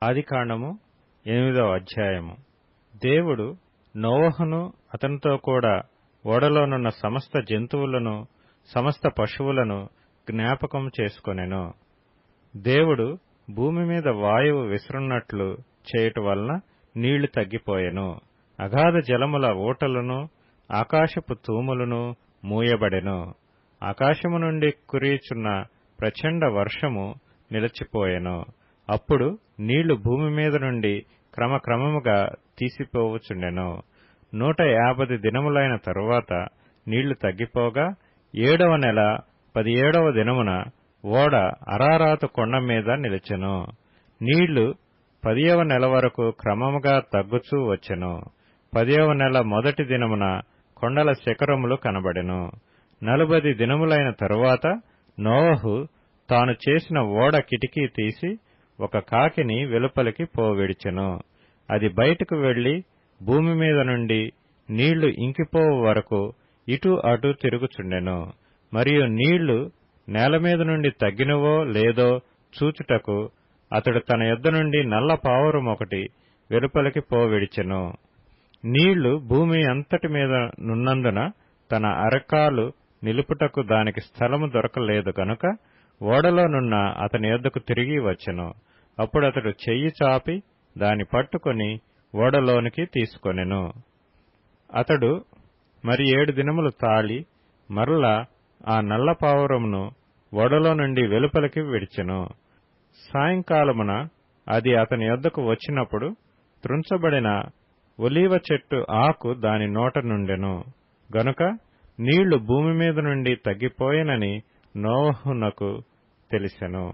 ఆదికాండము 8వ అధ్యాయము. దేవుడు నోవహును అతనితో కూడా ఓడలోనున్న సమస్త జంతువులను సమస్త పశువులను జ్ఞాపకం చేసుకొనెను. దేవుడు భూమి మీద వాయువు విసురున్నట్లు చేయుట వలన నీళ్లు తగ్గిపోయెను. అగాధ జలముల ఊటలను ఆకాశపు తూములను మూయబడెను. ఆకాశము నుండి కురియుచున్న ప్రచండ వర్షము నిలిచిపోయెను. అప్పుడు నీళ్లు భూమి మీద నుండి క్రమక్రమముగా తీసిపోవుచుండెను. 150 దినములైన తరువాత నీళ్లు తగ్గిపోగా 7వ నెల 17వ దినమున ఓడ అరారాతు కొండ మీద నిలిచెను. నీళ్లు 10వ నెల వరకు క్రమముగా తగ్గుచూ వచ్చెను. 10వ నెల మొదటి దినమున కొండల శిఖరములు కనబడెను. 40 దినములైన తరువాత నోవహు తాను చేసిన ఓడ కిటికీ తీసి ఒక కాకిని వెలుపలికి పోవిడిచెను. అది బయటకు వెళ్లి భూమి మీద నుండి నీళ్లు ఇంకిపోవు వరకు ఇటు అటు తిరుగుచుండెను. మరియు నీళ్లు నేలమీద నుండి తగ్గినవో లేదో చూచుటకు అతడు తన యొద్ద నుండి నల్ల పావురమొకటి వెలుపలికి పోవిడిచెను. నీళ్లు భూమి అంతటి మీద నున్నందున తన అరకాలు నిలుపుటకు దానికి స్థలము దొరకలేదు గనుక ఓడలోనున్న అతని యొద్దకు తిరిగి వచ్చెను. అప్పుడు అతడు చెయ్యి చాపి దాని పట్టుకొని ఓడలోనికి తీసుకొనెను. అతడు మరి 7 దినములు తాళి మరలా ఆ నల్ల పావురమును ఓడలో నుండి వెలుపలికి విడిచెను. సాయంకాలమున అది అతని యొద్దకు వచ్చినప్పుడు త్రుంచబడిన ఒలీవ చెట్టు ఆకు దాని నోట నుండెను. గనుక నీళ్లు భూమి మీద నుండి తగ్గిపోయెనని నోవహునకు తెలిసెను.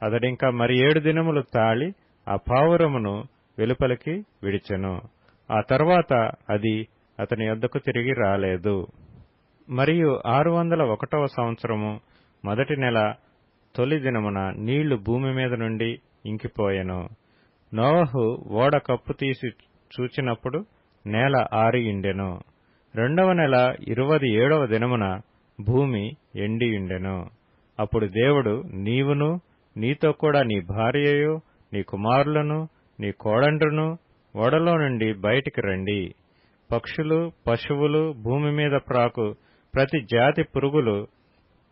అతడింకా మరి 7 దినములు తాళి ఆ పావురమును వెలుపలికి విడిచెను. ఆ తర్వాత అది అతని యొద్దకు తిరిగి రాలేదు. మరియు 601వ సంవత్సరము మొదటి నెల తొలి దినమున నీళ్లు భూమి మీద నుండి ఇంకిపోయెను. నోవహు ఓడ కప్పు తీసి చూచినప్పుడు నేల ఆరియుండెను. 2వ నెల 27వ దినమున భూమి ఎండియుండెను. అప్పుడు దేవుడు, నీవును నీతో కూడా నీ భార్యయు నీ కుమారులను నీ కోడండ్రును ఓడలో నుండి బయటికి రండి. పక్షులు పశువులు భూమి మీద ప్రాకు ప్రతి జాతి పురుగులు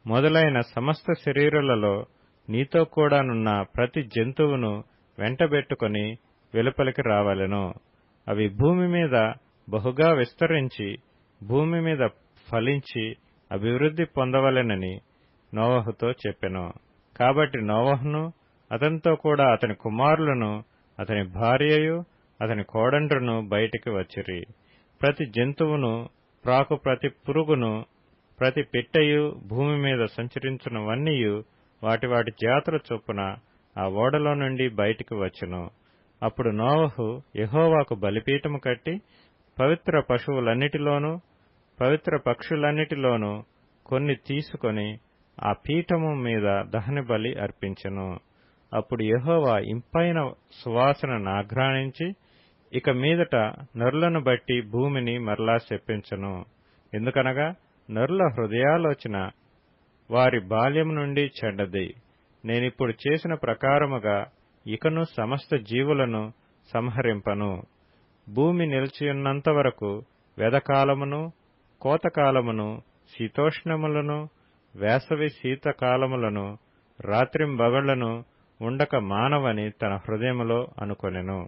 మొదలైన సమస్త శరీరులలో నీతో కూడానున్న ప్రతి జంతువును వెంటబెట్టుకొని వెలుపలికి రావలెను. అవి భూమి మీద బహుగా విస్తరించి భూమి మీద ఫలించి అభివృద్ధి పొందవలెనని నోవహుతో చెప్పెను. కాబట్టి నోవహును అతనితో కూడా అతని కుమారులను అతని భార్యయు అతని కోడండ్రును బయటికి వచ్చిరి. ప్రతి జంతువును ప్రాకు ప్రతి పురుగును ప్రతి పిట్టయు భూమి మీద సంచరించున్నవన్నీయు వాటి వాటి జాతుల చొప్పున ఆ ఓడలో నుండి బయటికి వచ్చెను. అప్పుడు నోవహు యెహోవాకు బలిపీఠము కట్టి పవిత్ర పశువులన్నిటిలోనూ పవిత్ర పక్షులన్నిటిలోనూ కొన్ని తీసుకొని ఆ పీఠము మీద దహనబలి అర్పించెను. అప్పుడు యెహోవా ఇంపైన సువాసనను ఆఘ్రానించి ఇక మీదట నరులను బట్టి భూమిని మరలా శపించెను. ఎందుకనగా నరుల హృదయాలోచన వారి బాల్యము నుండి చెడ్డది. నేనిప్పుడు చేసిన ప్రకారముగా ఇకను సమస్త జీవులను సంహరింపను. భూమి నిలిచియున్నంత వరకు వెదకాలమును కోతకాలమును శీతోష్ణములను వేసవి శీతకాలములను రాత్రింబగళ్లను ఉండక మానవని తన హృదయములో అనుకొనెను.